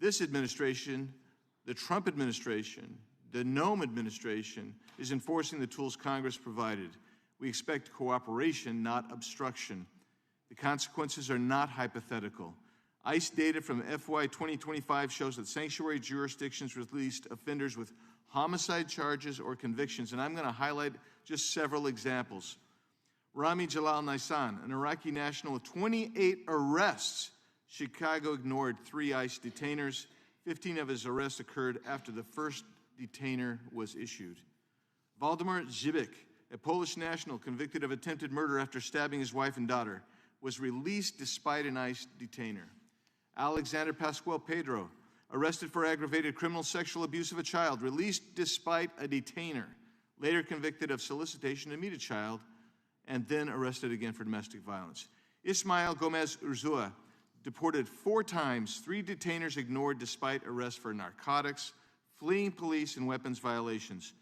This administration, the Trump administration, the Nome administration, is enforcing the tools Congress provided. We expect cooperation, not obstruction. The consequences are not hypothetical. ICE data from FY 2025 shows that sanctuary jurisdictions released offenders with homicide charges or convictions, and I'm going to highlight just several examples. Rami Jalal Nisan, an Iraqi national with 28 arrests. Chicago ignored 3 ICE detainers. 15 of his arrests occurred after the first detainer was issued. Waldemar Zibik, a Polish national convicted of attempted murder after stabbing his wife and daughter, was released despite an ICE detainer. Alexander Pascual Pedro, arrested for aggravated criminal sexual abuse of a child, released despite a detainer, later convicted of solicitation to meet a child, and then arrested again for domestic violence. Ismael Gomez Urzua, deported 4 times, 3 detainers ignored despite arrest for narcotics, fleeing police, and weapons violations.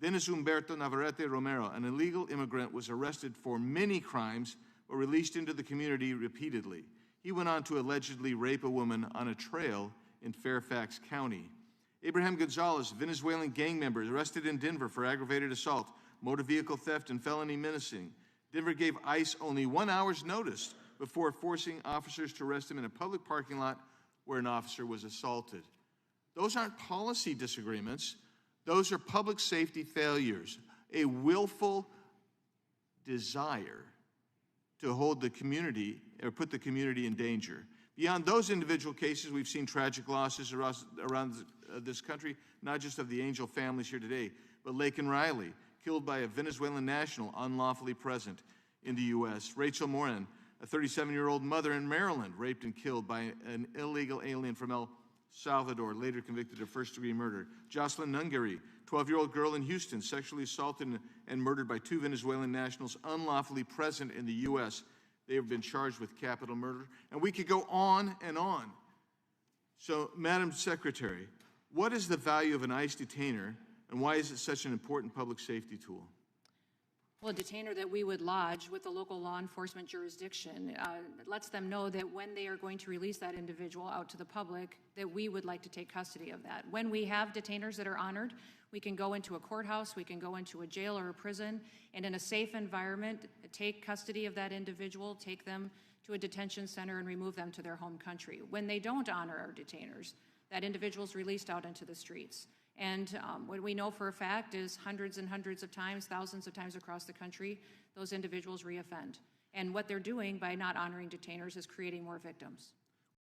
Dennis Humberto Navarrete Romero, an illegal immigrant, was arrested for many crimes but released into the community repeatedly. He went on to allegedly rape a woman on a trail in Fairfax County. Abraham Gonzalez, Venezuelan gang member, arrested in Denver for aggravated assault, motor vehicle theft, and felony menacing. Denver gave ICE only 1 hour's notice before forcing officers to arrest him in a public parking lot where an officer was assaulted. Those aren't policy disagreements. Those are public safety failures, a willful desire to hold the community or put the community in danger. Beyond those individual cases, we've seen tragic losses around this country, not just of the Angel families here today, but Laken Riley, killed by a Venezuelan national unlawfully present in the U.S. Rachel Morin, a 37-year-old mother in Maryland, raped and killed by an illegal alien from El Salvador, later convicted of first-degree murder. Jocelyn Nungary, 12-year-old girl in Houston, sexually assaulted and murdered by 2 Venezuelan nationals unlawfully present in the U.S. They have been charged with capital murder. And we could go on and on. So, Madam Secretary, what is the value of an ICE detainer, and why is it such an important public safety tool? Well, a detainer that we would lodge with the local law enforcement jurisdiction lets them know that when they are going to release that individual out to the public, that we would like to take custody of that. When we have detainers that are honored, we can go into a courthouse, we can go into a jail or a prison, and in a safe environment, take custody of that individual, take them to a detention center, and remove them to their home country. When they don't honor our detainers, that individual is released out into the streets. And what we know for a fact is hundreds and hundreds of times, thousands of times across the country, those individuals reoffend. And what they're doing by not honoring detainers is creating more victims.